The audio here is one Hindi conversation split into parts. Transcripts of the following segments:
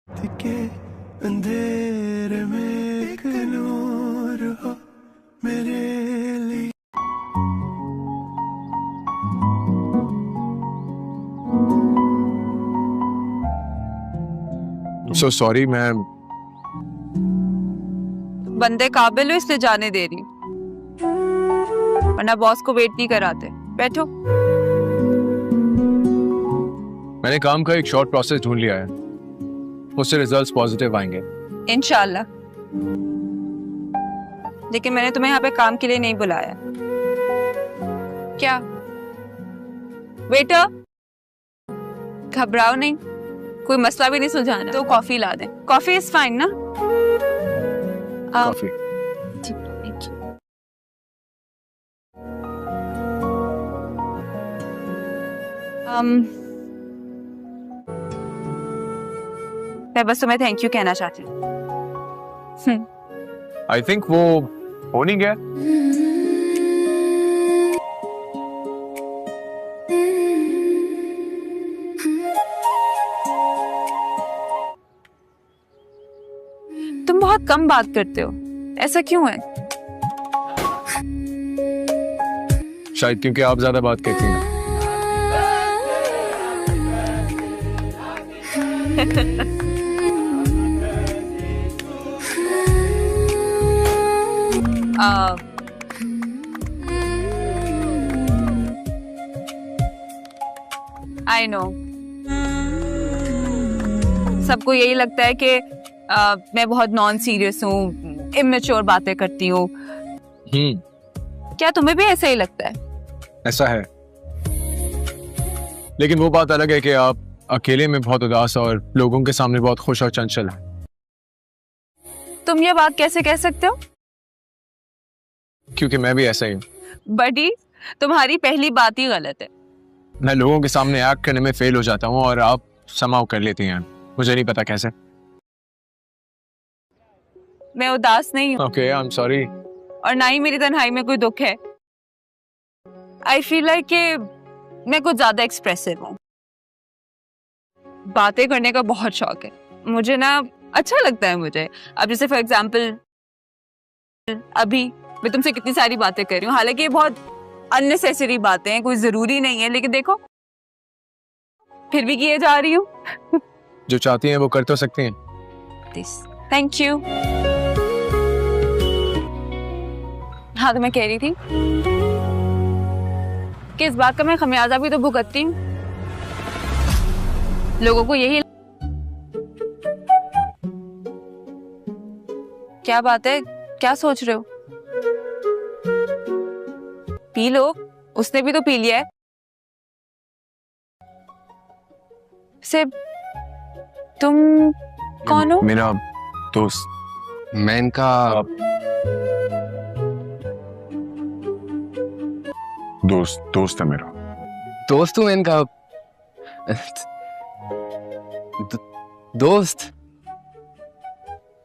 के अंधेरे में एक नूर हो मेरे लिए। So sorry, मैं बंदे काबिल हो इसलिए जाने दे रही हूँ, वरना बॉस को वेट नहीं कराते। बैठो। मैंने काम का एक शॉर्ट प्रोसेस ढूंढ लिया है, उससे रिजल्ट्स पॉजिटिव आएंगे इंशाल्लाह। लेकिन मैंने तुम्हें यहाँ पे काम के लिए नहीं बुलाया। क्या वेटर, घबराओ नहीं, कोई मसला भी नहीं सुलझाना तो कॉफी ला दें। कॉफी इज फाइन ना? कॉफी। Thank you. मैं बस तुम्हें थैंक यू कहना चाहती हूँ। आई थिंक वो हो नहीं गया। तुम बहुत कम बात करते हो, ऐसा क्यों है? शायद क्योंकि आप ज्यादा बात कहती हैं। आई नो, सबको यही लगता है कि मैं बहुत नॉन सीरियस हूँ, इमेच्योर बातें करती हूँ। क्या तुम्हें भी ऐसा ही लगता है? ऐसा है, लेकिन वो बात अलग है कि आप अकेले में बहुत उदास और लोगों के सामने बहुत खुश और चंचल हैं। तुम ये बात कैसे कह सकते हो? क्योंकि मैं भी ऐसा ही हूँ। बडी, तुम्हारी पहली बात ही गलत है। मैं लोगों के सामने एक्ट करने में फेल हो जाता हूँ और आप समाव कर लेती हैं, मुझे नहीं पता कैसे। मैं उदास नहीं हूँ। Okay, I am sorry. और ना ही मेरी तन्हाई में कोई दुख है। आई फील लाइक कि मैं कुछ ज्यादा एक्सप्रेसिव हूँ, बातें करने का बहुत शौक है मुझे ना, अच्छा लगता है मुझे। अब जैसे फॉर एग्जाम्पल अभी मैं तुमसे कितनी सारी बातें कर रही हूँ, हालांकि ये बहुत अननेसेसरी बातें हैं, कोई जरूरी नहीं है, लेकिन देखो फिर भी किए जा रही हूँ। जो चाहती हैं वो कर तो सकती हैं। Thank you. हाँ, तो मैं कह रही थी कि इस बात का मैं खमियाजा भी तो भुगतती हूँ। लोगों को यही, क्या बात है, क्या सोच रहे हो? पी लो, उसने भी तो पी लिया है। से तुम कौन हो? मेरा दोस्त। मैं इनका दोस्त है मेरा। दोस्त हूँ, इनका दोस्त,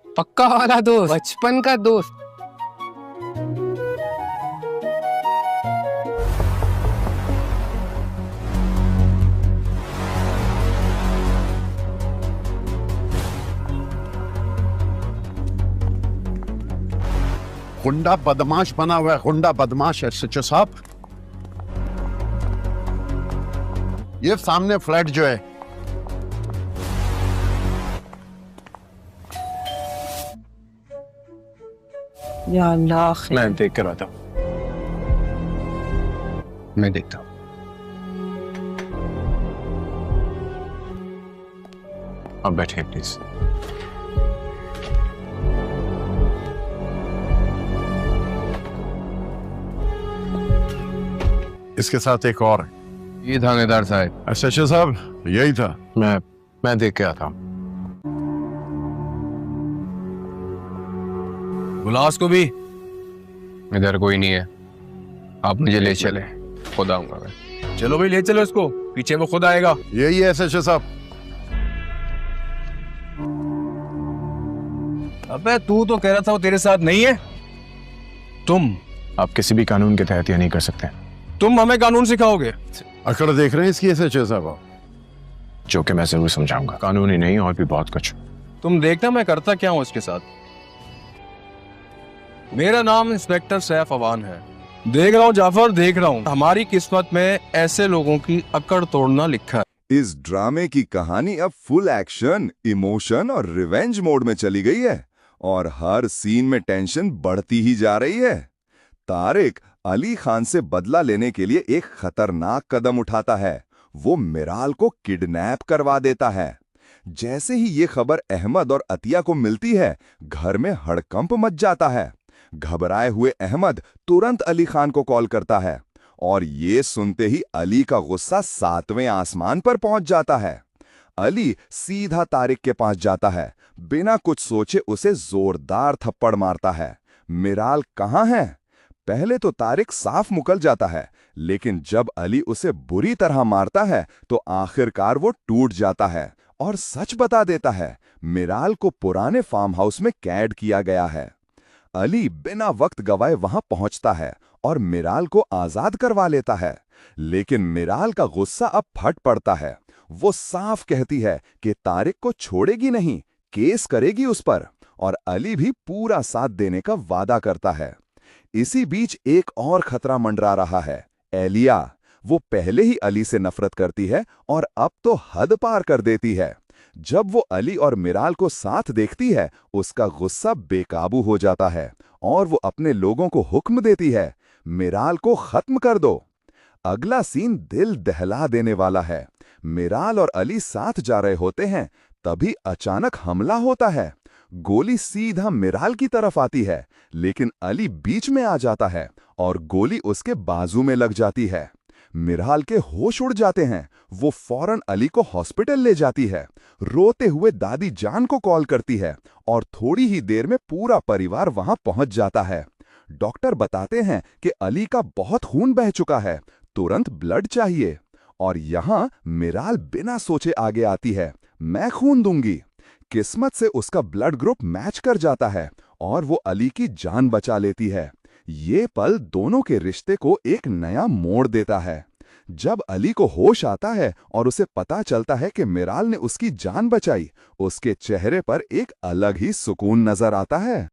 पक्का वाला दोस्त, बचपन का दोस्त। गुंडा बदमाश बना हुआ है, गुंडा बदमाश है सच्चो साहब। ये सामने फ्लैट जो है, या अल्लाह, मैं देख कर आता हूँ। मैं देखता हूँ। अब बैठे प्लीज। इसके साथ एक और है। ये थानेदार साहब। अच्छा साहब, यही था। मैं देख के आता हूँ। बुला उसको भी। इधर कोई नहीं है, आप मुझे ले चले, खुद आऊंगा मैं। चलो भाई, ले चलो इसको, पीछे वो खुद आएगा। यही है एसएचओ साहब। अबे तू तो कह रहा था वो तेरे साथ नहीं है। आप किसी भी कानून के तहत यह नहीं कर सकते। तुम हमें कानून सिखाओगे? अकड़ देख रहे हैं इसकी एसएचओ साहब। जो कि मैं जरूर समझाऊंगा, कानूनी नहीं और भी बहुत कुछ। तुम देखना मैं करता क्या हूं उसके साथ। मेरा नाम इंस्पेक्टर सैफ अवान है। देख रहा हूं जाफर, देख रहा हूं हमारी किस्मत में ऐसे लोगों की अकड़ तोड़ना लिखा है। इस ड्रामे की कहानी अब फुल एक्शन, इमोशन और रिवेंज मोड में चली गई है और हर सीन में टेंशन बढ़ती ही जा रही है। तारिक अली खान से बदला लेने के लिए एक खतरनाक कदम उठाता है। वो मिराल को किडनैप करवा देता है। जैसे ही ये खबर अहमद और अतिया को मिलती है, घर में हड़कंप मच जाता है। घबराए हुए अहमद तुरंत अली खान को कॉल करता है और ये सुनते ही अली का गुस्सा 7वें आसमान पर पहुंच जाता है। अली सीधा तारिक के पास जाता है, बिना कुछ सोचे उसे जोरदार थप्पड़ मारता है। मिराल कहाँ है? पहले तो तारिक साफ मुकल जाता है, लेकिन जब अली उसे बुरी तरह मारता है तो आखिरकार वो टूट जाता है और सच बता देता है, मिराल को पुराने फार्म हाउस में कैद किया गया है। अली बिना वक्त गवाए वहां पहुंचता है और मिराल को आजाद करवा लेता है, लेकिन मिराल का गुस्सा अब फट पड़ता है। वो साफ कहती है कि तारिक को छोड़ेगी नहीं, केस करेगी उस पर, और अली भी पूरा साथ देने का वादा करता है। इसी बीच एक और खतरा मंडरा रहा है, एलिया। वो पहले ही अली से नफरत करती है और अब तो हद पार कर देती है। जब वो अली और मिराल को साथ देखती है, उसका गुस्सा बेकाबू हो जाता है और वो अपने लोगों को हुक्म देती है, मिराल को खत्म कर दो। अगला सीन दिल दहला देने वाला है। मिराल और अली साथ जा रहे होते हैं, तभी अचानक हमला होता है। गोली सीधा मिराल की तरफ आती है, लेकिन अली बीच में आ जाता है और गोली उसके बाजू में लग जाती है। मिराल के होश उड़ जाते हैं। वो फौरन अली को हॉस्पिटल ले जाती है। रोते हुए दादी जान को कॉल करती है और थोड़ी ही देर में पूरा परिवार वहां पहुंच जाता है। डॉक्टर बताते हैं कि अली का बहुत खून बह चुका है, तुरंत ब्लड चाहिए। और यहां मिराल बिना सोचे आगे आती है, मैं खून दूंगी। किस्मत से उसका ब्लड ग्रुप मैच कर जाता है और वो अली की जान बचा लेती है। ये पल दोनों के रिश्ते को एक नया मोड़ देता है। जब अली को होश आता है और उसे पता चलता है कि मिराल ने उसकी जान बचाई, उसके चेहरे पर एक अलग ही सुकून नजर आता है।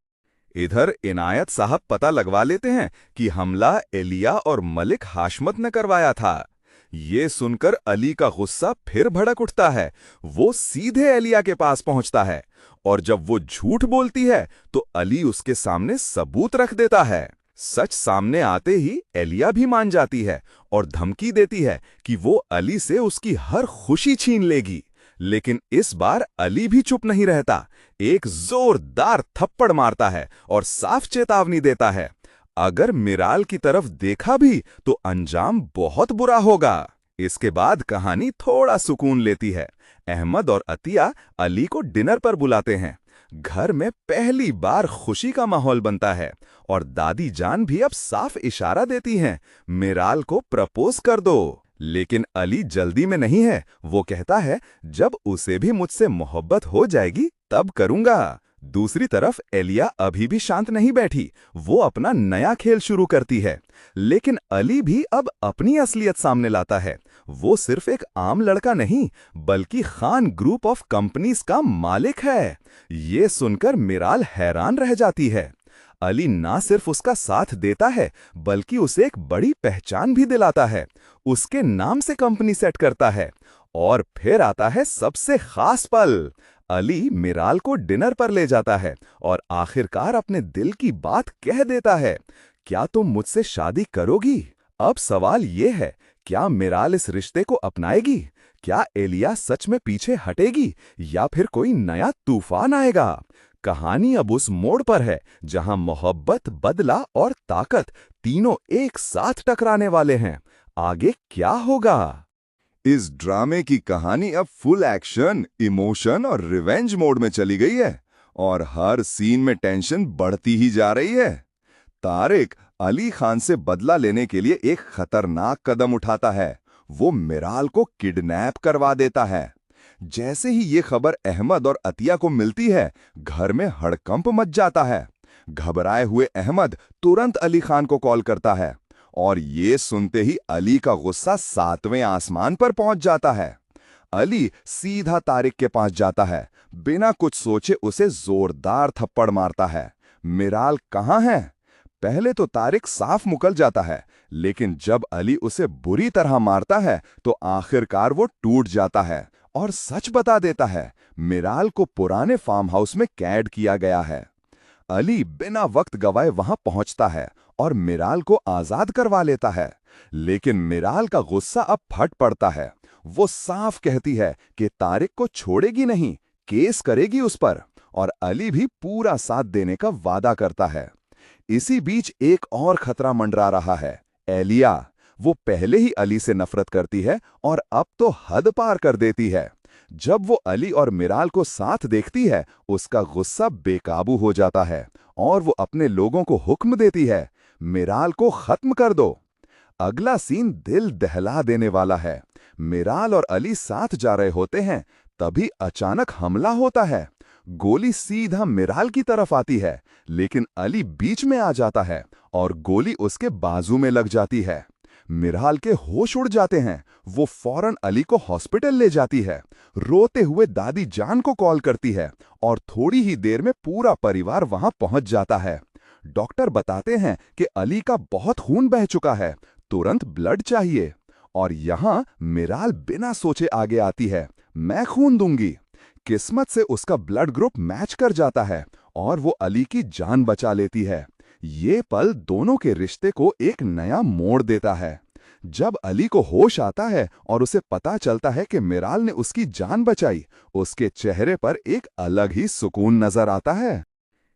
इधर इनायत साहब पता लगवा लेते हैं कि हमला एलिया और मलिक हाशमत ने करवाया था। ये सुनकर अली का गुस्सा फिर भड़क उठता है। वो सीधे एलिया के पास पहुंचता है और जब वो झूठ बोलती है तो अली उसके सामने सबूत रख देता है। सच सामने आते ही एलिया भी मान जाती है और धमकी देती है कि वो अली से उसकी हर खुशी छीन लेगी। लेकिन इस बार अली भी चुप नहीं रहता, एक जोरदार थप्पड़ मारता है और साफ चेतावनी देता है, अगर मिराल की तरफ देखा भी तो अंजाम बहुत बुरा होगा। इसके बाद कहानी थोड़ा सुकून लेती है। अहमद और अतिया अली को डिनर पर बुलाते हैं। घर में पहली बार खुशी का माहौल बनता है और दादी जान भी अब साफ इशारा देती हैं, मिराल को प्रपोज कर दो। लेकिन अली जल्दी में नहीं है। वो कहता है, जब उसे भी मुझसे मोहब्बत हो जाएगी तब करूंगा। दूसरी तरफ एलिया अभी भी शांत नहीं बैठी। वो अपना नया खेल शुरू करती है, लेकिन अली भी अब अपनी असलियत सामने लाता है। वो सिर्फ एक आम लड़का नहीं, बल्कि खान ग्रुप ऑफ कंपनीज का मालिक है। ये सुनकर मिराल हैरान रह जाती है। अली ना सिर्फ उसका साथ देता है, बल्कि उसे एक बड़ी पहचान भी दिलाता है। उसके नाम से कंपनी सेट करता है। और फिर आता है सबसे खास पल। अली मिराल को डिनर पर ले जाता है और आखिरकार अपने दिल की बात कह देता है, क्या तुम मुझसे शादी करोगी? अब सवाल ये है, क्या मिराल इस रिश्ते को अपनाएगी? क्या एलिया सच में पीछे हटेगी या फिर कोई नया तूफान आएगा? कहानी अब उस मोड़ पर है जहां मोहब्बत, बदला और ताकत तीनों एक साथ टकराने वाले हैं। आगे क्या होगा? इस ड्रामे की कहानी अब फुल एक्शन, इमोशन और रिवेंज मोड में चली गई है और हर सीन में टेंशन बढ़ती ही जा रही है। तारिक अली खान से बदला लेने के लिए एक खतरनाक कदम उठाता है। वो मिराल को किडनैप करवा देता है। जैसे ही ये खबर अहमद और अतिया को मिलती है, घर में हड़कंप मच जाता है। घबराए हुए अहमद तुरंत अली खान को कॉल करता है और ये सुनते ही अली का गुस्सा 7वें आसमान पर पहुंच जाता है। अली सीधा तारिक के पास जाता है, बिना कुछ सोचे उसे जोरदार थप्पड़ मारता है। मिराल कहाँ है? पहले तो तारिक साफ मुकल जाता है, लेकिन जब अली उसे बुरी तरह मारता है तो आखिरकार वो टूट जाता है और सच बता देता है, मिराल को पुराने फार्म हाउस में कैद किया गया है। अली बिना वक्त गवाए वहां पहुंचता है और मिराल को आजाद करवा लेता है, लेकिन मिराल का गुस्सा अब फट पड़ता है। वो साफ कहती है कि तारिक को छोड़ेगी नहीं, केस करेगी उस पर, और अली भी पूरा साथ देने का वादा करता है। इसी बीच एक और खतरा मंडरा रहा है, एलिया। वो पहले ही अली से नफरत करती है और अब तो हद पार कर देती है। जब वो अली और मिराल को साथ देखती है, उसका गुस्सा बेकाबू हो जाता है और वो अपने लोगों को हुक्म देती है, मिराल को खत्म कर दो। अगला सीन दिल दहला देने वाला है। मिराल और अली साथ जा रहे होते हैं, तभी अचानक हमला होता है। गोली सीधा मिराल की तरफ आती है, लेकिन अली बीच में आ जाता है और गोली उसके बाजू में लग जाती है। मिराल के होश उड़ जाते हैं। वो फौरन अली को हॉस्पिटल ले जाती है, रोते हुए दादी जान को कॉल करती है और थोड़ी ही देर में पूरा परिवार वहां पहुंच जाता है। डॉक्टर बताते हैं कि अली का बहुत खून बह चुका है, तुरंत ब्लड चाहिए। और यहां मिराल बिना सोचे आगे आती है, मैं खून दूंगी। किस्मत से उसका ब्लड ग्रुप मैच कर जाता है और वो अली की जान बचा लेती है। ये पल दोनों के रिश्ते को एक नया मोड़ देता है। जब अली को होश आता है और उसे पता चलता है कि मिराल ने उसकी जान बचाई, उसके चेहरे पर एक अलग ही सुकून नजर आता है।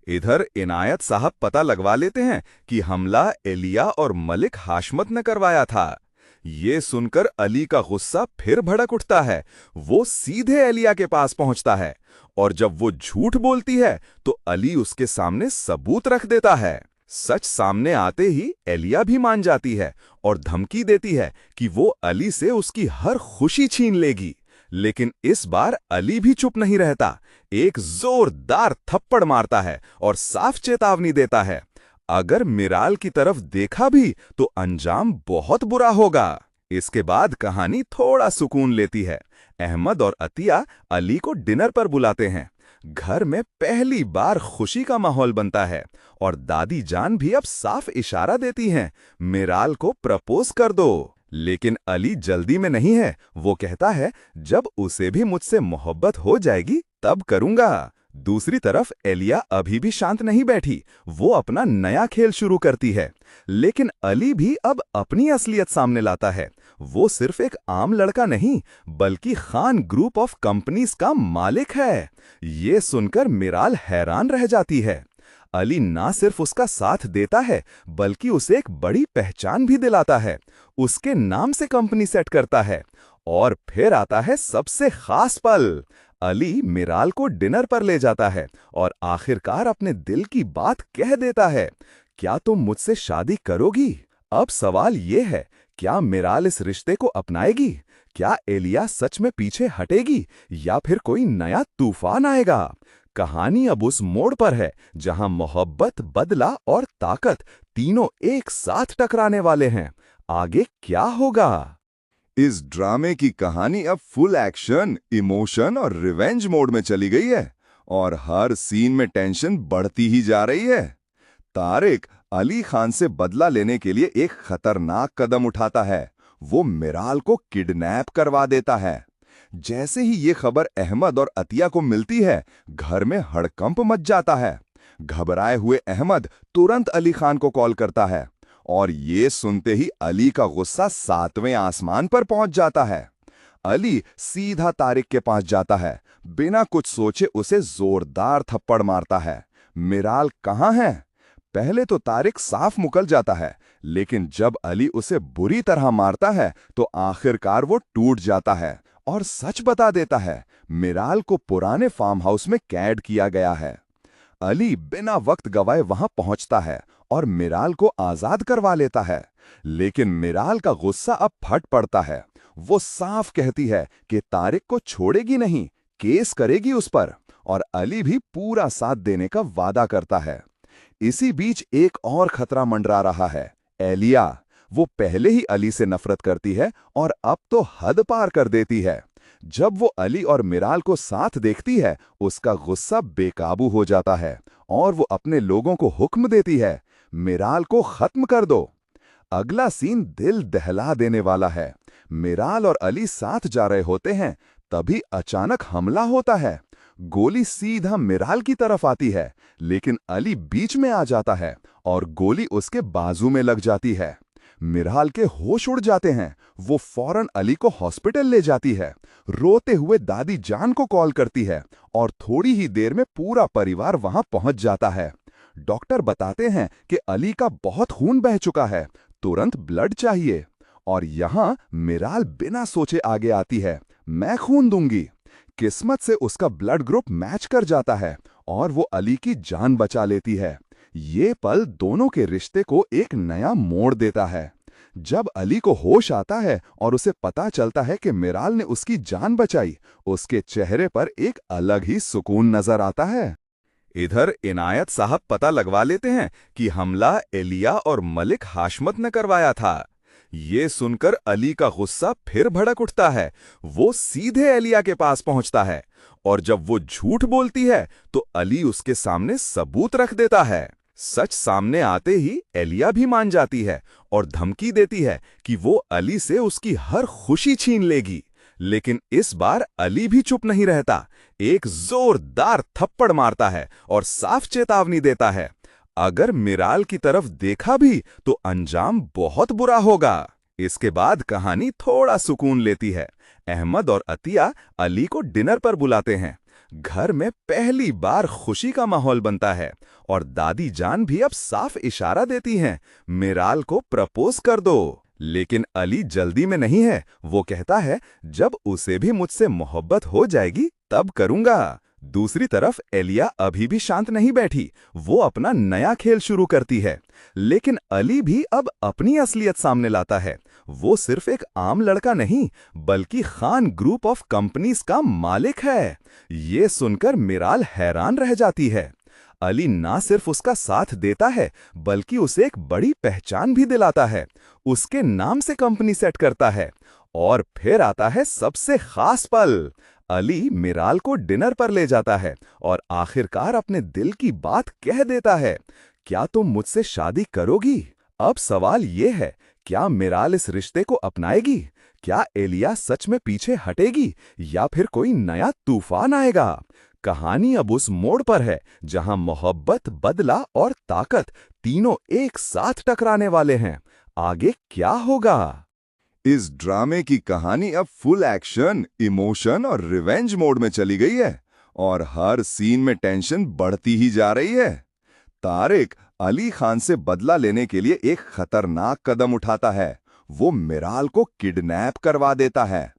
इधर इनायत साहब पता लगवा लेते हैं कि हमला एलिया और मलिक हाशमत ने करवाया था। ये सुनकर अली का गुस्सा फिर भड़क उठता है। वो सीधे एलिया के पास पहुंचता है और जब वो झूठ बोलती है तो अली उसके सामने सबूत रख देता है। सच सामने आते ही एलिया भी मान जाती है और धमकी देती है कि वो अली से उसकी हर खुशी छीन लेगी। लेकिन इस बार अली भी चुप नहीं रहता, एक जोरदार थप्पड़ मारता है और साफ चेतावनी देता है, अगर मिराल की तरफ देखा भी तो अंजाम बहुत बुरा होगा। इसके बाद कहानी थोड़ा सुकून लेती है। अहमद और अतिया अली को डिनर पर बुलाते हैं। घर में पहली बार खुशी का माहौल बनता है और दादी जान भी अब साफ इशारा देती हैं, मिराल को प्रपोज कर दो। लेकिन अली जल्दी में नहीं है। वो कहता है, जब उसे भी मुझसे मोहब्बत हो जाएगी तब करूंगा। दूसरी तरफ एलिया अभी भी शांत नहीं बैठी। वो अपना नया खेल शुरू करती है, लेकिन अली भी अब अपनी असलियत सामने लाता है। वो सिर्फ एक आम लड़का नहीं, बल्कि खान ग्रुप ऑफ कंपनीज का मालिक है। ये सुनकर मिराल हैरान रह जाती है। अली ना सिर्फ उसका साथ देता है, बल्कि उसे एक बड़ी पहचान भी दिलाता है। उसके नाम से कंपनी सेट करता है। और फिर आता है सबसे खास पल। अली मिराल को डिनर पर ले जाता है और आखिरकार अपने दिल की बात कह देता है, क्या तुम मुझसे शादी करोगी? अब सवाल ये है, क्या मिराल इस रिश्ते को अपनाएगी? क्या एलिया सच में पीछे हटेगी या फिर कोई नया तूफान आएगा? कहानी अब उस मोड़ पर है जहां मोहब्बत, बदला और ताकत तीनों एक साथ टकराने वाले हैं। आगे क्या होगा? इस ड्रामे की कहानी अब फुल एक्शन, इमोशन और रिवेंज मोड में चली गई है और हर सीन में टेंशन बढ़ती ही जा रही है। तारिक अली खान से बदला लेने के लिए एक खतरनाक कदम उठाता है। वो मिराल को किडनैप करवा देता है। जैसे ही ये खबर अहमद और अतिया को मिलती है, घर में हड़कंप मच जाता है। घबराए हुए अहमद तुरंत अली खान को कॉल करता है और ये सुनते ही अली का गुस्सा 7वें आसमान पर पहुंच जाता है। अली सीधा तारिक के पास जाता है, बिना कुछ सोचे उसे जोरदार थप्पड़ मारता है। मिराल कहाँ है? पहले तो तारिक साफ मुकल जाता है, लेकिन जब अली उसे बुरी तरह मारता है तो आखिरकार वो टूट जाता है और सच बता देता है, मिराल को पुराने फार्म हाउस में कैद किया गया है। अली बिना वक्त गवाए वहां पहुंचता है और मिराल को आजाद करवा लेता है, लेकिन मिराल का गुस्सा अब फट पड़ता है। वो साफ कहती है कि तारिक को छोड़ेगी नहीं, केस करेगी उस पर, और अली भी पूरा साथ देने का वादा करता है। इसी बीच एक और खतरा मंडरा रहा है, एलिया। वो पहले ही अली से नफरत करती है और अब तो हद पार कर देती है। जब वो अली और मिराल को साथ देखती है, उसका गुस्सा बेकाबू हो जाता है और वो अपने लोगों को हुक्म देती है, मिराल को खत्म कर दो। अगला सीन दिल दहला देने वाला है। मिराल और अली साथ जा रहे होते हैं, तभी अचानक हमला होता है। गोली सीधा मिराल की तरफ आती है, लेकिन अली बीच में आ जाता है और गोली उसके बाजू में लग जाती है। मिराल के होश उड़ जाते हैं। वो फौरन अली को हॉस्पिटल ले जाती है। रोते हुए दादी जान को कॉल करती है और थोड़ी ही देर में पूरा परिवार वहां पहुंच जाता है। डॉक्टर बताते हैं कि अली का बहुत खून बह चुका है, तुरंत ब्लड चाहिए। और यहां मिराल बिना सोचे आगे आती है, मैं खून दूंगी। किस्मत से उसका ब्लड ग्रुप मैच कर जाता है और वो अली की जान बचा लेती है। ये पल दोनों के रिश्ते को एक नया मोड़ देता है। जब अली को होश आता है और उसे पता चलता है कि मिराल ने उसकी जान बचाई, उसके चेहरे पर एक अलग ही सुकून नजर आता है। इधर इनायत साहब पता लगवा लेते हैं कि हमला एलिया और मलिक हाशमत ने करवाया था। ये सुनकर अली का गुस्सा फिर भड़क उठता है। वो सीधे एलिया के पास पहुंचता है और जब वो झूठ बोलती है तो अली उसके सामने सबूत रख देता है। सच सामने आते ही एलिया भी मान जाती है और धमकी देती है कि वो अली से उसकी हर खुशी छीन लेगी। लेकिन इस बार अली भी चुप नहीं रहता, एक जोरदार थप्पड़ मारता है और साफ चेतावनी देता है, अगर मिराल की तरफ देखा भी तो अंजाम बहुत बुरा होगा। इसके बाद कहानी थोड़ा सुकून लेती है। अहमद और अतिया अली को डिनर पर बुलाते हैं। घर में पहली बार खुशी का माहौल बनता है और दादी जान भी अब साफ इशारा देती हैं, मिराल को प्रपोज कर दो। लेकिन अली जल्दी में नहीं है। वो कहता है, जब उसे भी मुझसे मोहब्बत हो जाएगी तब करूंगा। दूसरी तरफ एलिया अभी भी शांत नहीं बैठी। वो अपना नया खेल शुरू करती है। लेकिन अली भी अब अपनी असलियत सामने लाता है। वो सिर्फ एक आम लड़का नहीं, बल्कि खान ग्रुप ऑफ कंपनीज का मालिक है। ये सुनकर मिराल हैरान रह जाती है। अली ना सिर्फ उसका साथ देता है, बल्कि उसे एक बड़ी पहचान भी दिलाता है। उसके नाम से कंपनी सेट करता है। और फिर आता है सबसे खास पल। अली मिराल को डिनर पर ले जाता है और आखिरकार अपने दिल की बात कह देता है, क्या तुम मुझसे शादी करोगी? अब सवाल ये है, क्या मिराल इस रिश्ते को अपनाएगी? क्या एलिया सच में पीछे हटेगी या फिर कोई नया तूफान आएगा? कहानी अब उस मोड़ पर है जहां मोहब्बत, बदला और ताकत तीनों एक साथ टकराने वाले हैं। आगे क्या होगा? इस ड्रामे की कहानी अब फुल एक्शन, इमोशन और रिवेंज मोड में चली गई है और हर सीन में टेंशन बढ़ती ही जा रही है। तारिक अली खान से बदला लेने के लिए एक खतरनाक कदम उठाता है। वो मिराल को किडनैप करवा देता है।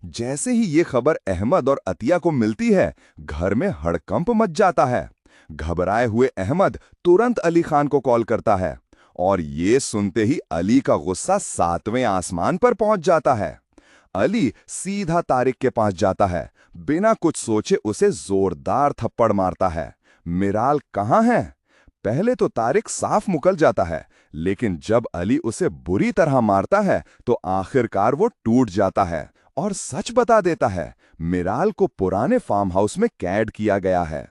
जैसे ही ये खबर अहमद और अतिया को मिलती है, घर में हड़कंप मच जाता है। घबराए हुए अहमद तुरंत अली खान को कॉल करता है और ये सुनते ही अली का गुस्सा 7वें आसमान पर पहुंच जाता है। अली सीधा तारिक के पास जाता है, बिना कुछ सोचे उसे जोरदार थप्पड़ मारता है। मिराल कहाँ है? पहले तो तारिक साफ मुकर जाता है, लेकिन जब अली उसे बुरी तरह मारता है तो आखिरकार वो टूट जाता है और सच बता देता है, मिराल को पुराने फार्म हाउस में कैद किया गया है।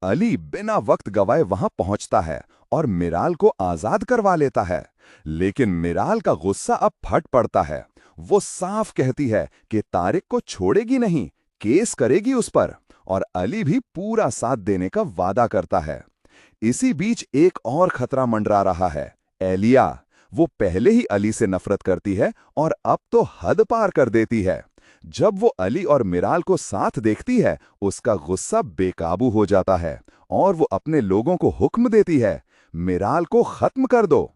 अली बिना वक्त गवाए वहां पहुंचता है और मिराल को आजाद करवा लेता है। लेकिन मिराल का गुस्सा अब फट पड़ता है। वो साफ कहती है कि तारिक को छोड़ेगी नहीं, केस करेगी उस पर, और अली भी पूरा साथ देने का वादा करता है। इसी बीच एक और खतरा मंडरा रहा है, एलिया। वो पहले ही अली से नफरत करती है और अब तो हद पार कर देती है। जब वो अली और मिराल को साथ देखती है, उसका गुस्सा बेकाबू हो जाता है और वो अपने लोगों को हुक्म देती है, मिराल को खत्म कर दो।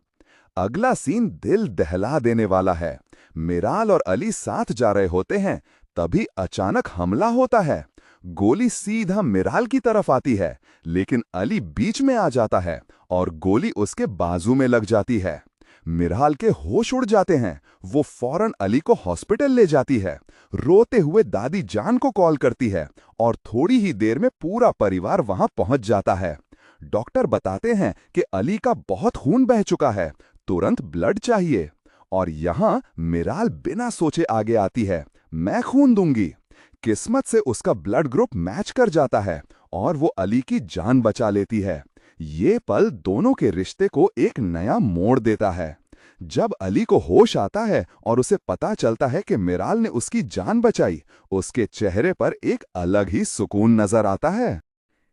अगला सीन दिल दहला देने वाला है। मिराल और अली साथ जा रहे होते हैं, तभी अचानक हमला होता है। गोली सीधा मिराल की तरफ आती है, लेकिन अली बीच में आ जाता है और गोली उसके बाजू में लग जाती है। मिराल के होश उड़ जाते हैं। वो फौरन अली को हॉस्पिटल ले जाती है। रोते हुए दादी जान को कॉल करती है और थोड़ी ही देर में पूरा परिवार वहां पहुंच जाता है। डॉक्टर बताते हैं कि अली का बहुत खून बह चुका है, तुरंत ब्लड चाहिए। और यहां मिराल बिना सोचे आगे आती है, मैं खून दूंगी। किस्मत से उसका ब्लड ग्रुप मैच कर जाता है और वो अली की जान बचा लेती है। ये पल दोनों के रिश्ते को एक नया मोड़ देता है। जब अली को होश आता है और उसे पता चलता है कि मिराल ने उसकी जान बचाई, उसके चेहरे पर एक अलग ही सुकून नजर आता है।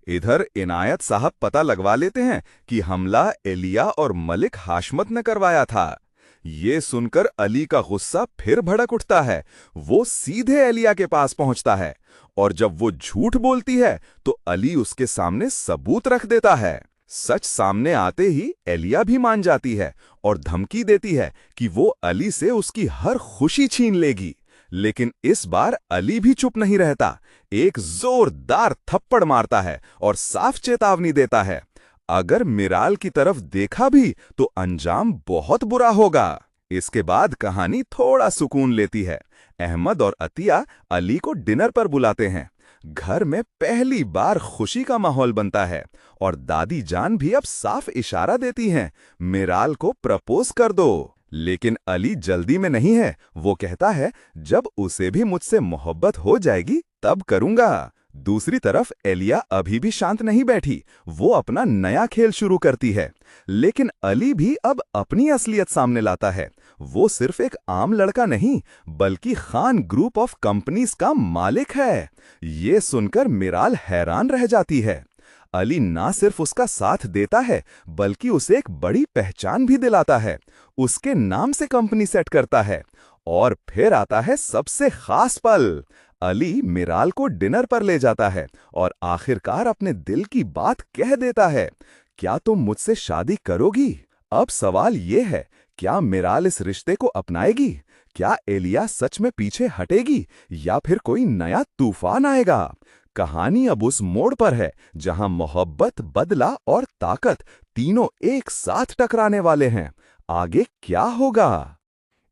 इधर इनायत साहब पता लगवा लेते हैं कि हमला एलिया और मलिक हाशमत ने करवाया था। ये सुनकर अली का गुस्सा फिर भड़क उठता है। वो सीधे एलिया के पास पहुंचता है और जब वो झूठ बोलती है तो अली उसके सामने सबूत रख देता है। सच सामने आते ही एलिया भी मान जाती है और धमकी देती है कि वो अली से उसकी हर खुशी छीन लेगी। लेकिन इस बार अली भी चुप नहीं रहता, एक जोरदार थप्पड़ मारता है और साफ चेतावनी देता है, अगर मिराल की तरफ देखा भी तो अंजाम बहुत बुरा होगा। इसके बाद कहानी थोड़ा सुकून लेती है। अहमद और अतिया अली को डिनर पर बुलाते हैं। घर में पहली बार खुशी का माहौल बनता है और दादी जान भी अब साफ इशारा देती हैं, मिराल को प्रपोज कर दो। लेकिन अली जल्दी में नहीं है। वो कहता है, जब उसे भी मुझसे मोहब्बत हो जाएगी तब करूंगा। दूसरी तरफ एलिया अभी भी शांत नहीं बैठी। वो अपना नया खेल शुरू करती है। लेकिन अली भी अब अपनी असलियत सामने लाता है। वो सिर्फ एक आम लड़का नहीं, बल्कि खान ग्रुप ऑफ कंपनीज का मालिक है। ये सुनकर मिराल हैरान रह जाती है। अली ना सिर्फ उसका साथ देता है, बल्कि उसे एक बड़ी पहचान भी दिलाता है। उसके नाम से कंपनी सेट करता है। और फिर आता है सबसे खास पल। अली मिराल को डिनर पर ले जाता है और आखिरकार अपने दिल की बात कह देता है, क्या तुम मुझसे शादी करोगी? अब सवाल ये है, क्या मिराल इस रिश्ते को अपनाएगी? क्या एलिया सच में पीछे हटेगी या फिर कोई नया तूफान आएगा? कहानी अब उस मोड़ पर है जहां मोहब्बत, बदला और ताकत तीनों एक साथ टकराने वाले हैं। आगे क्या होगा?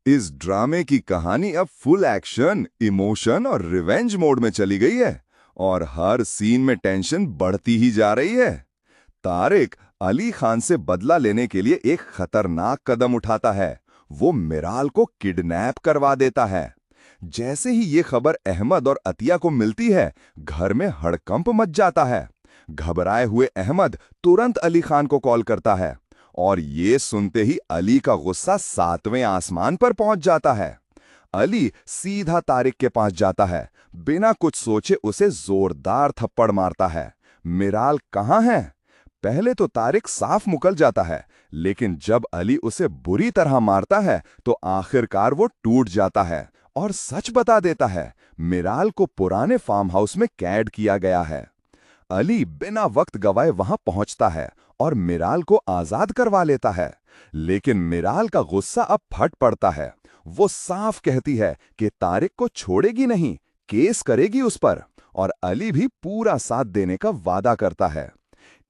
इस ड्रामे की कहानी अब फुल एक्शन, इमोशन और रिवेंज मोड में चली गई है और हर सीन में टेंशन बढ़ती ही जा रही है। तारिक अली खान से बदला लेने के लिए एक खतरनाक कदम उठाता है। वो मिराल को किडनैप करवा देता है। जैसे ही ये खबर अहमद और अतिया को मिलती है, घर में हड़कंप मच जाता है। घबराए हुए अहमद तुरंत अली खान को कॉल करता है और ये सुनते ही अली का गुस्सा 7वें आसमान पर पहुंच जाता है। अली सीधा तारिक के पास जाता है, बिना कुछ सोचे उसे जोरदार थप्पड़ मारता है। मिराल कहाँ है? पहले तो तारिक साफ मुकल जाता है, लेकिन जब अली उसे बुरी तरह मारता है तो आखिरकार वो टूट जाता है और सच बता देता है, मिराल को पुराने फार्म हाउस में कैद किया गया है। अली बिना वक्त गवाए वहां पहुंचता है और मिराल को आजाद करवा लेता है। लेकिन मिराल का गुस्सा अब फट पड़ता है। वो साफ कहती है कि तारिक को छोड़ेगी नहीं, केस करेगी उस पर, और अली भी पूरा साथ देने का वादा करता है।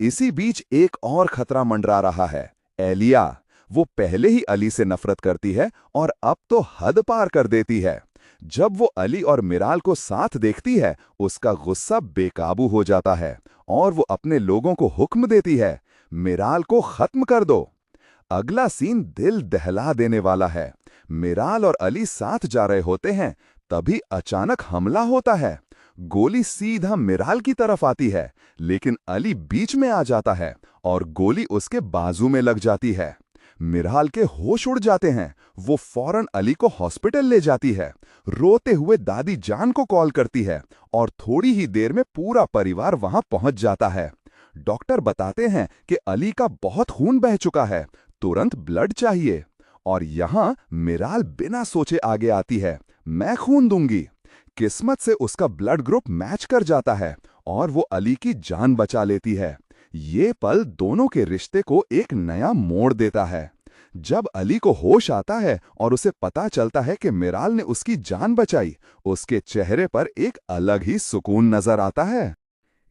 इसी बीच एक और खतरा मंडरा रहा है, एलिया। वो पहले ही अली से नफरत करती है और अब तो हद पार कर देती है। जब वो अली और मिराल को साथ देखती है, उसका गुस्सा बेकाबू हो जाता है और वो अपने लोगों को हुक्म देती है, मिराल को खत्म कर दो। अगला सीन दिल दहला देने वाला है। मिराल और अली साथ जा रहे होते हैं, तभी अचानक हमला होता है। गोली सीधा मिराल की तरफ आती है, लेकिन अली बीच में आ जाता है और गोली उसके बाजू में लग जाती है। मिराल के होश उड़ जाते हैं। वो फौरन अली को हॉस्पिटल ले जाती है। रोते हुए दादी जान को कॉल करती है और थोड़ी ही देर में पूरा परिवार वहां पहुंच जाता है। डॉक्टर बताते हैं कि अली का बहुत खून बह चुका है, तुरंत ब्लड चाहिए। और यहां मिराल बिना सोचे आगे आती है, मैं खून दूंगी। किस्मत से उसका ब्लड ग्रुप मैच कर जाता है और वो अली की जान बचा लेती है। ये पल दोनों के रिश्ते को एक नया मोड़ देता है। जब अली को होश आता है और उसे पता चलता है कि मिराल ने उसकी जान बचाई, उसके चेहरे पर एक अलग ही सुकून नजर आता है।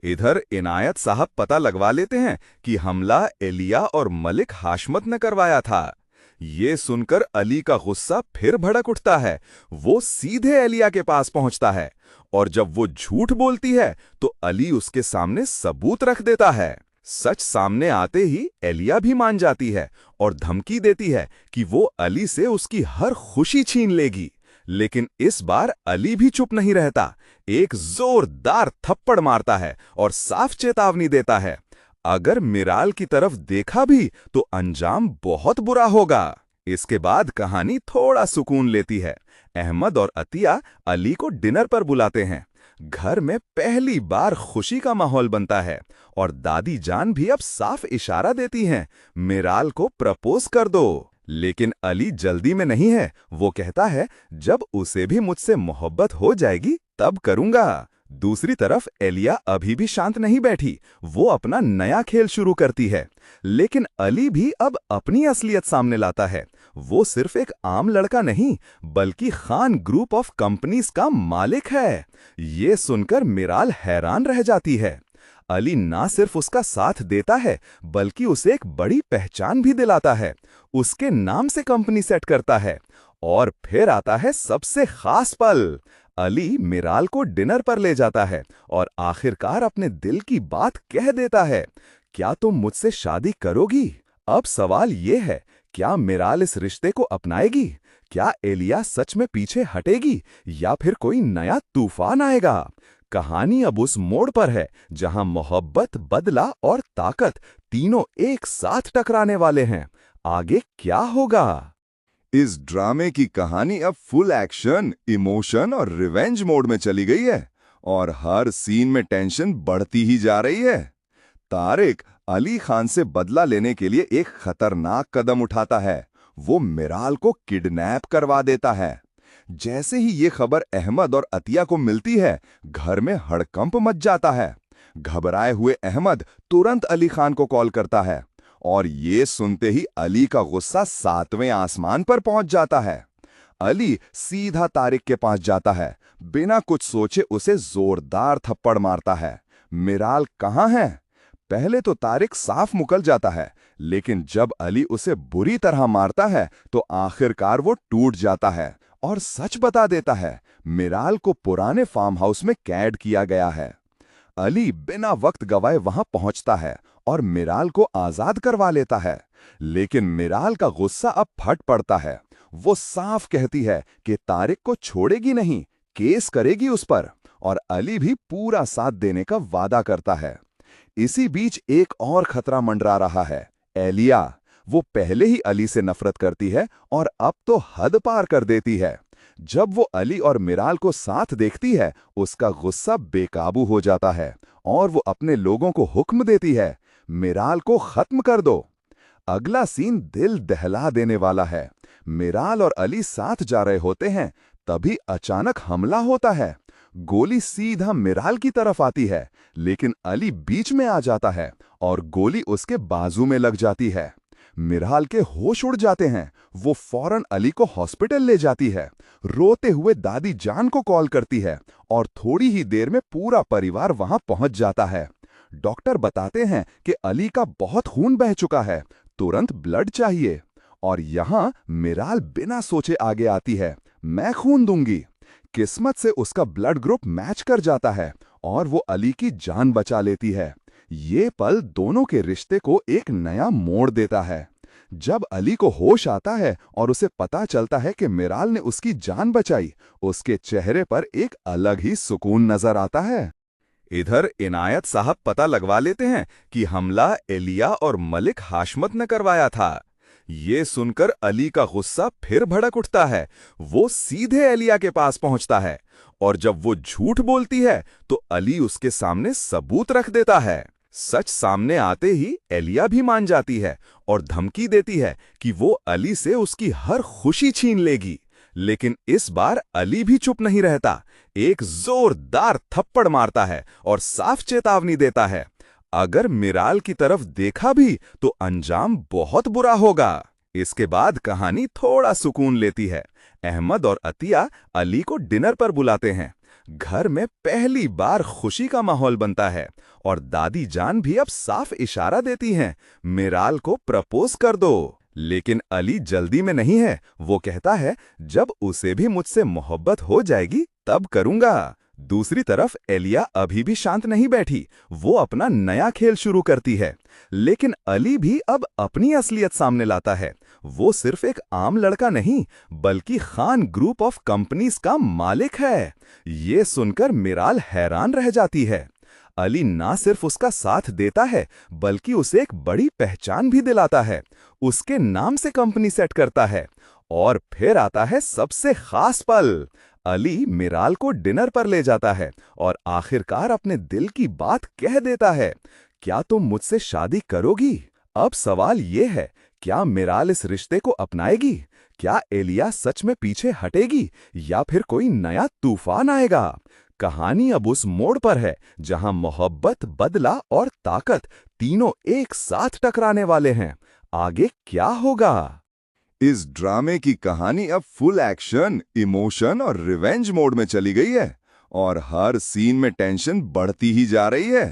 इधर इनायत साहब पता लगवा लेते हैं कि हमला एलिया और मलिक हाशमत ने करवाया था। ये सुनकर अली का गुस्सा फिर भड़क उठता है। वो सीधे एलिया के पास पहुंचता है और जब वो झूठ बोलती है तो अली उसके सामने सबूत रख देता है। सच सामने आते ही एलिया भी मान जाती है और धमकी देती है कि वो अली से उसकी हर खुशी छीन लेगी। लेकिन इस बार अली भी चुप नहीं रहता, एक जोरदार थप्पड़ मारता है और साफ चेतावनी देता है, अगर मिराल की तरफ देखा भी तो अंजाम बहुत बुरा होगा। इसके बाद कहानी थोड़ा सुकून लेती है। अहमद और अतिया अली को डिनर पर बुलाते हैं। घर में पहली बार खुशी का माहौल बनता है और दादी जान भी अब साफ इशारा देती हैं, मिराल को प्रपोज कर दो। लेकिन अली जल्दी में नहीं है, वो कहता है जब उसे भी मुझसे मोहब्बत हो जाएगी तब करूंगा। दूसरी तरफ एलिया अभी भी शांत नहीं बैठी, वो अपना नया खेल शुरू करती है। लेकिन अली भी अब अपनी असलियत सामने लाता है। वो सिर्फ एक आम लड़का नहीं, बल्कि खान ग्रुप ऑफ कंपनीज का मालिक है। ये सुनकर मिराल हैरान रह जाती है। अली ना सिर्फ उसका साथ देता है, बल्कि उसे एक बड़ी पहचान भी दिलाता है। उसके नाम से कंपनी सेट करता है। और फिर आता है सबसे खास पल। अली मिराल को डिनर पर ले जाता है और आखिरकार अपने दिल की बात कह देता है, क्या तुम मुझसे शादी करोगी? अब सवाल ये है, क्या मिराल इस रिश्ते को अपनाएगी? क्या एलिया सच में पीछे हटेगी या फिर कोई नया तूफान आएगा? कहानी अब उस मोड़ पर है जहां मोहब्बत, बदला और ताकत तीनों एक साथ टकराने वाले हैं। आगे क्या होगा? इस ड्रामे की कहानी अब फुल एक्शन, इमोशन और रिवेंज मोड में चली गई है और हर सीन में टेंशन बढ़ती ही जा रही है। तारिक अली खान से बदला लेने के लिए एक खतरनाक कदम उठाता है। वो मिराल को किडनैप करवा देता है। जैसे ही ये खबर अहमद और अतिया को मिलती है, घर में हड़कंप मच जाता है। घबराए हुए अहमद तुरंत अली खान को कॉल करता है और ये सुनते ही अली का गुस्सा 7वें आसमान पर पहुंच जाता है। अली सीधा तारिक के पास जाता है, बिना कुछ सोचे उसे जोरदार थप्पड़ मारता है। मिराल कहाँ है? पहले तो तारिक साफ मुकल जाता है, लेकिन जब अली उसे बुरी तरह मारता है तो आखिरकार वो टूट जाता है और सच बता देता है, मिराल को पुराने फार्म हाउस में कैद किया गया है। अली बिना वक्त गवाए वहां पहुंचता है और मिराल को आजाद करवा लेता है। लेकिन मिराल का गुस्सा अब फट पड़ता है। वो साफ कहती है कि तारिक को छोड़ेगी नहीं, केस करेगी उस पर, और अली भी पूरा साथ देने का वादा करता है। इसी बीच एक और खतरा मंडरा रहा है, एलिया। वो पहले ही अली से नफरत करती है और अब तो हद पार कर देती है। जब वो अली और मिराल को साथ देखती है, उसका गुस्सा बेकाबू हो जाता है और वो अपने लोगों को हुक्म देती है, मिराल को खत्म कर दो। अगला सीन दिल दहला देने वाला है। मिराल और अली साथ जा रहे होते हैं, तभी अचानक हमला होता है। गोली सीधा मिराल की तरफ आती है, लेकिन अली बीच में आ जाता है और गोली उसके बाजू में लग जाती है। मिराल के होश उड़ जाते हैं। वो फौरन अली को हॉस्पिटल ले जाती है। रोते हुए दादी जान को कॉल करती है और थोड़ी ही देर में पूरा परिवार वहां पहुंच जाता है। डॉक्टर बताते हैं कि अली का बहुत खून बह चुका है, तुरंत ब्लड चाहिए। और यहां मिराल बिना सोचे आगे आती है, मैं खून दूंगी। किस्मत से उसका ब्लड ग्रुप मैच कर जाता है और वो अली की जान बचा लेती है। ये पल दोनों के रिश्ते को एक नया मोड़ देता है। जब अली को होश आता है और उसे पता चलता है कि मिराल ने उसकी जान बचाई, उसके चेहरे पर एक अलग ही सुकून नजर आता है। इधर इनायत साहब पता लगवा लेते हैं कि हमला एलिया और मलिक हाशमत ने करवाया था। ये सुनकर अली का गुस्सा फिर भड़क उठता है। वो सीधे एलिया के पास पहुंचता है और जब वो झूठ बोलती है तो अली उसके सामने सबूत रख देता है। सच सामने आते ही एलिया भी मान जाती है और धमकी देती है कि वो अली से उसकी हर खुशी छीन लेगी। लेकिन इस बार अली भी चुप नहीं रहता, एक जोरदार थप्पड़ मारता है और साफ चेतावनी देता है, अगर मिराल की तरफ देखा भी तो अंजाम बहुत बुरा होगा। इसके बाद कहानी थोड़ा सुकून लेती है। अहमद और अतिया अली को डिनर पर बुलाते हैं। घर में पहली बार खुशी का माहौल बनता है और दादी जान भी अब साफ इशारा देती हैं, मिराल को प्रपोज कर दो। लेकिन अली जल्दी में नहीं है। वो कहता है, जब उसे भी मुझसे मोहब्बत हो जाएगी तब करूंगा। दूसरी तरफ एलिया अभी भी शांत नहीं बैठी, वो अपना नया खेल शुरू करती है। लेकिन अली भी अब अपनी असलियत सामने लाता है। वो सिर्फ एक आम लड़का नहीं, बल्कि खान ग्रुप ऑफ कंपनीज का मालिक है। ये सुनकर मिराल हैरान रह जाती है। अली ना सिर्फ उसका साथ देता है, बल्कि उसे एक बड़ी पहचान भी दिलाता है। उसके नाम से कंपनी सेट करता है। और फिर आता है सबसे खास पल। अली मिराल को डिनर पर ले जाता है और आखिरकार अपने दिल की बात कह देता है, क्या तुम मुझसे शादी करोगी? अब सवाल ये है, क्या मिराल इस रिश्ते को अपनाएगी? क्या एलिया सच में पीछे हटेगी या फिर कोई नया तूफान आएगा? कहानी अब उस मोड़ पर है जहां मोहब्बत, बदला और ताकत तीनों एक साथ टकराने वाले हैं। आगे क्या होगा? इस ड्रामे की कहानी अब फुल एक्शन, इमोशन और रिवेंज मोड में चली गई है और हर सीन में टेंशन बढ़ती ही जा रही है।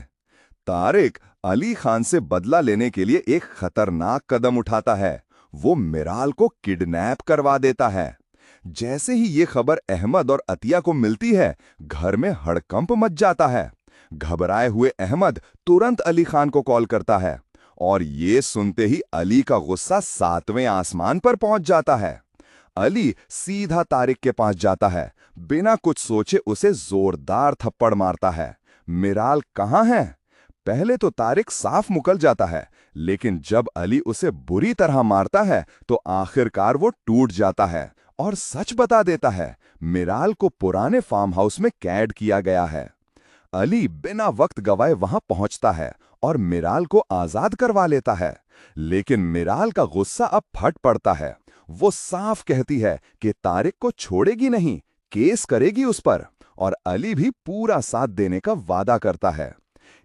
तारिक अली खान से बदला लेने के लिए एक खतरनाक कदम उठाता है। वो मिराल को किडनैप करवा देता है। जैसे ही ये खबर अहमद और अतिया को मिलती है, घर में हड़कंप मच जाता है। घबराए हुए अहमद तुरंत अली खान को कॉल करता है और ये सुनते ही अली का गुस्सा 7वें आसमान पर पहुंच जाता है। अली सीधा तारिक के पास जाता है, बिना कुछ सोचे उसे जोरदार थप्पड़ मारता है। मिराल कहाँ है? पहले तो तारिक साफ मुकर जाता है, लेकिन जब अली उसे बुरी तरह मारता है तो आखिरकार वो टूट जाता है और सच बता देता है, मिराल को पुराने फार्म हाउस में कैद किया गया है। अली बिना वक्त गवाए वहां पहुंचता है और मिराल को आजाद करवा लेता है। लेकिन मिराल का गुस्सा अब फट पड़ता है। वो साफ कहती है कि तारिक को छोड़ेगी नहीं, केस करेगी उस पर, और अली भी पूरा साथ देने का वादा करता है।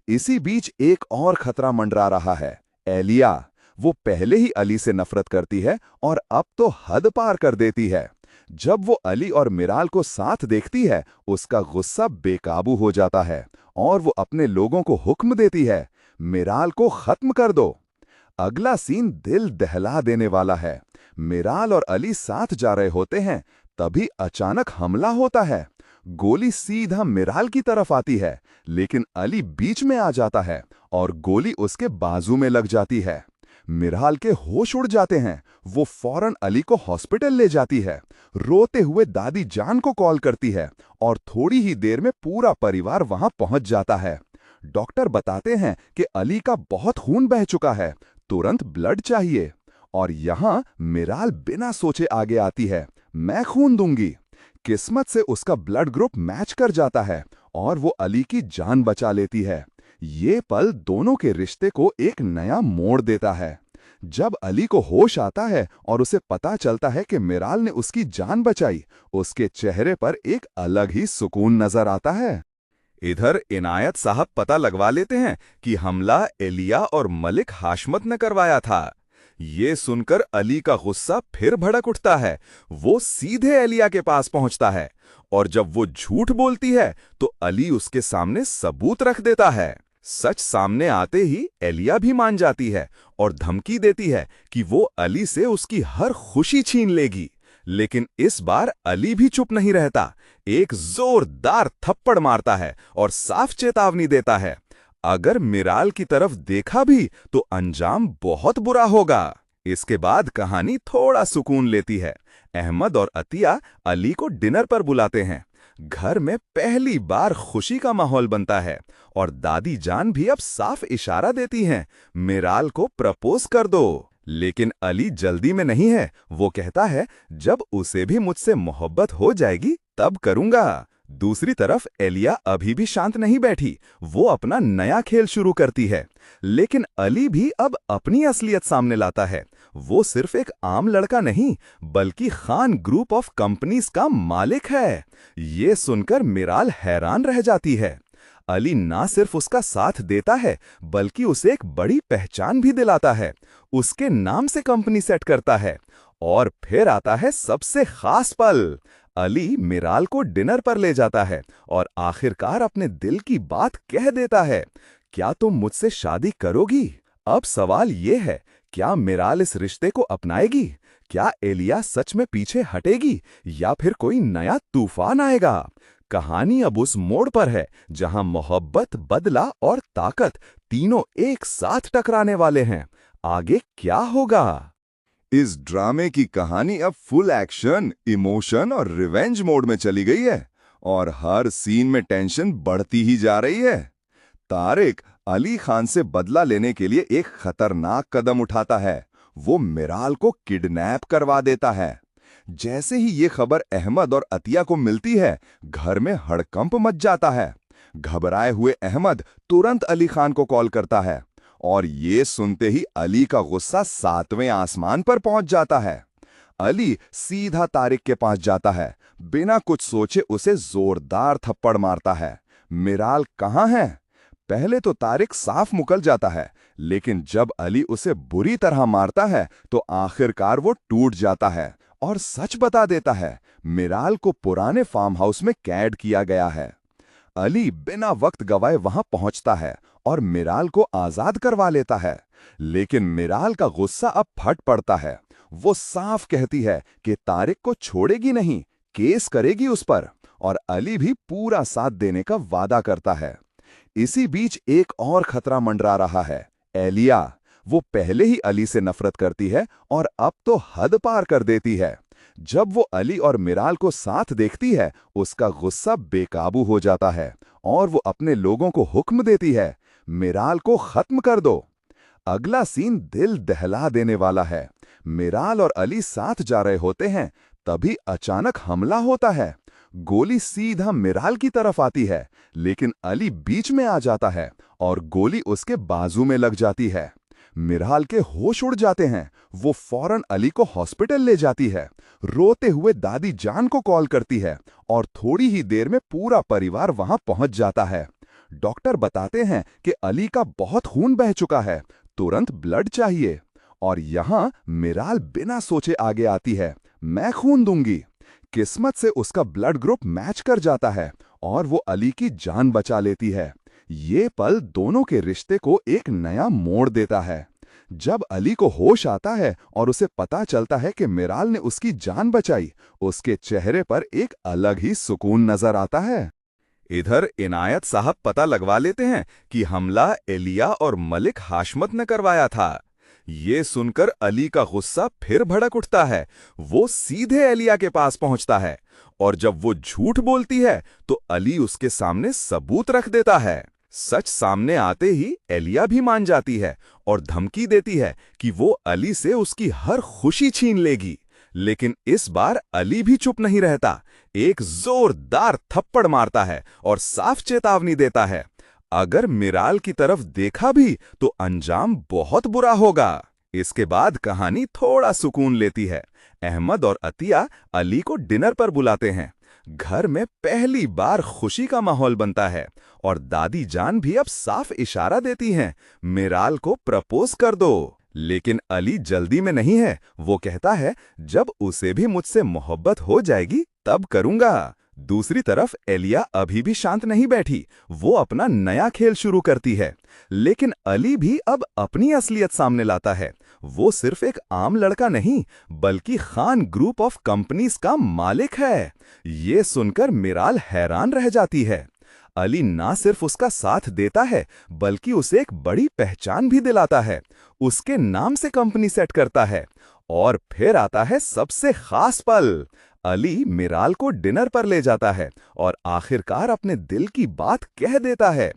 इसी बीच एक और खतरा मंडरा रहा है, एलिया। वो पहले ही अली से नफरत करती है और अब तो हद पार कर देती है। जब वो अली और मिराल को साथ देखती है, उसका गुस्सा बेकाबू हो जाता है और वो अपने लोगों को हुक्म देती है, मिराल को खत्म कर दो। अगला सीन दिल दहला देने वाला है। मिराल और अली साथ जा रहे होते हैं, तभी अचानक हमला होता है। गोली सीधा मिराल की तरफ आती है, लेकिन अली बीच में आ जाता है और गोली उसके बाजू में लग जाती है। मिराल के होश उड़ जाते हैं। वो फौरन अली को हॉस्पिटल ले जाती है। रोते हुए दादी जान को कॉल करती है और थोड़ी ही देर में पूरा परिवार वहां पहुंच जाता है। डॉक्टर बताते हैं कि अली का बहुत खून बह चुका है, तुरंत ब्लड चाहिए। और यहां मिराल बिना सोचे आगे आती है, मैं खून दूंगी। किस्मत से उसका ब्लड ग्रुप मैच कर जाता है और वो अली की जान बचा लेती है। ये पल दोनों के रिश्ते को एक नया मोड़ देता है। जब अली को होश आता है और उसे पता चलता है कि मिराल ने उसकी जान बचाई, उसके चेहरे पर एक अलग ही सुकून नजर आता है। इधर इनायत साहब पता लगवा लेते हैं कि हमला एलिया और मलिक हाशमत ने करवाया था। ये सुनकर अली का गुस्सा फिर भड़क उठता है। वो सीधे एलिया के पास पहुंचता है और जब वो झूठ बोलती है तो अली उसके सामने सबूत रख देता है। सच सामने आते ही एलिया भी मान जाती है और धमकी देती है कि वो अली से उसकी हर खुशी छीन लेगी। लेकिन इस बार अली भी चुप नहीं रहता, एक जोरदार थप्पड़ मारता है और साफ चेतावनी देता है, अगर मिराल की तरफ देखा भी तो अंजाम बहुत बुरा होगा। इसके बाद कहानी थोड़ा सुकून लेती है। अहमद और अतिया अली को डिनर पर बुलाते हैं। घर में पहली बार खुशी का माहौल बनता है और दादी जान भी अब साफ इशारा देती हैं, मिराल को प्रपोज कर दो। लेकिन अली जल्दी में नहीं है। वो कहता है, जब उसे भी मुझसे मोहब्बत हो जाएगी तब करूंगा। दूसरी तरफ एलिया अभी भी शांत नहीं बैठी। वो अपना नया खेल शुरू करती है। लेकिन अली भी अब अपनी असलियत सामने लाता है। वो सिर्फ एक आम लड़का नहीं, बल्कि खान ग्रुप ऑफ कंपनीज का मालिक है। ये सुनकर मिराल हैरान रह जाती है। अली ना सिर्फ उसका साथ देता है, बल्कि उसे एक बड़ी पहचान भी दिलाता है। उसके नाम से कंपनी सेट करता है। और फिर आता है सबसे खास पल। अली मिराल को डिनर पर ले जाता है और आखिरकार अपने दिल की बात कह देता है, क्या तुम मुझसे शादी करोगी? अब सवाल ये है, क्या मिराल इस रिश्ते को अपनाएगी? क्या एलिया सच में पीछे हटेगी या फिर कोई नया तूफान आएगा? कहानी अब उस मोड़ पर है जहां मोहब्बत, बदला और ताकत तीनों एक साथ टकराने वाले हैं। आगे क्या होगा? इस ड्रामे की कहानी अब फुल एक्शन, इमोशन और रिवेंज मोड में चली गई है और हर सीन में टेंशन बढ़ती ही जा रही है। तारिक अली खान से बदला लेने के लिए एक खतरनाक कदम उठाता है। वो मिराल को किडनैप करवा देता है। जैसे ही ये खबर अहमद और अतिया को मिलती है, घर में हड़कंप मच जाता है। घबराए हुए अहमद तुरंत अली खान को कॉल करता है और ये सुनते ही अली का गुस्सा 7वें आसमान पर पहुंच जाता है। अली सीधा तारिक के पास जाता है, बिना कुछ सोचे उसे जोरदार थप्पड़ मारता है। मिराल कहाँ है? पहले तो तारिक साफ मुकर जाता है, लेकिन जब अली उसे बुरी तरह मारता है तो आखिरकार वो टूट जाता है और सच बता देता है, मिराल को पुराने फार्म हाउस में कैद किया गया है। अली बिना वक्त गवाए वहां पहुंचता है और मिराल को आजाद करवा लेता है, लेकिन मिराल का गुस्सा अब फट पड़ता है। वो साफ कहती है कि तारिक को छोड़ेगी नहीं, केस करेगी उस पर, और अली भी पूरा साथ देने का वादा करता है। इसी बीच एक और खतरा मंडरा रहा है, एलिया। वो पहले ही अली से नफरत करती है और अब तो हद पार कर देती है। जब वो अली और मिराल को साथ देखती है, उसका गुस्सा बेकाबू हो जाता है और वो अपने लोगों को हुक्म देती है, मिराल को खत्म कर दो। अगला सीन दिल दहला देने वाला है। मिराल और अली साथ जा रहे होते हैं, तभी अचानक हमला होता है। गोली सीधा मिराल की तरफ आती है, लेकिन अली बीच में आ जाता है और गोली उसके बाजू में लग जाती है। मिराल के होश उड़ जाते हैं। वो फौरन अली को हॉस्पिटल ले जाती है। रोते हुए दादी जान को कॉल करती है और थोड़ी ही देर में पूरा परिवार वहां पहुंच जाता है। डॉक्टर बताते हैं कि अली का बहुत खून बह चुका है, तुरंत ब्लड चाहिए। और यहां मिराल बिना सोचे आगे आती है, मैं खून दूंगी। किस्मत से उसका ब्लड ग्रुप मैच कर जाता है और वो अली की जान बचा लेती है। ये पल दोनों के रिश्ते को एक नया मोड़ देता है। जब अली को होश आता है और उसे पता चलता है कि मिराल ने उसकी जान बचाई, उसके चेहरे पर एक अलग ही सुकून नजर आता है। इधर इनायत साहब पता लगवा लेते हैं कि हमला एलिया और मलिक हाशमत ने करवाया था। ये सुनकर अली का गुस्सा फिर भड़क उठता है। वो सीधे एलिया के पास पहुंचता है और जब वो झूठ बोलती है तो अली उसके सामने सबूत रख देता है। सच सामने आते ही एलिया भी मान जाती है और धमकी देती है कि वो अली से उसकी हर खुशी छीन लेगी। लेकिन इस बार अली भी चुप नहीं रहता, एक जोरदार थप्पड़ मारता है और साफ चेतावनी देता है, अगर मिराल की तरफ देखा भी तो अंजाम बहुत बुरा होगा। इसके बाद कहानी थोड़ा सुकून लेती है। अहमद और अतिया अली को डिनर पर बुलाते हैं। घर में पहली बार खुशी का माहौल बनता है और दादी जान भी अब साफ इशारा देती हैं, मिराल को प्रपोज कर दो। लेकिन अली जल्दी में नहीं है। वो कहता है, जब उसे भी मुझसे मोहब्बत हो जाएगी तब करूंगा। दूसरी तरफ एलिया अभी भी शांत नहीं बैठी। वो अपना नया खेल शुरू करती है, लेकिन अली भी अब अपनी असलियत सामने लाता है। वो सिर्फ एक आम लड़का नहीं, बल्कि खान ग्रुप ऑफ कंपनीज का मालिक है। ये सुनकर मिराल हैरान रह जाती है। अली ना सिर्फ उसका साथ देता है, बल्कि उसे एक बड़ी पहचान भी दिलाता है। उसके नाम से कंपनी सेट करता है। और फिर आता है सबसे खास पल। अली मिराल को डिनर पर ले जाता है और आखिरकार अपने दिल की बात कह देता है,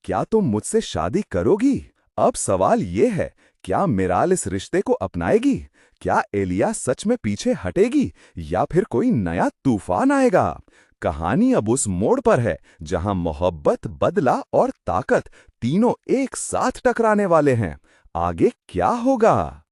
क्या तुम मुझसे शादी करोगी? अब सवाल ये है, क्या मिराल इस रिश्ते को अपनाएगी? क्या एलिया सच में पीछे हटेगी या फिर कोई नया तूफान आएगा? कहानी अब उस मोड़ पर है जहां मोहब्बत, बदला और ताकत तीनों एक साथ टकराने वाले हैं। आगे क्या होगा?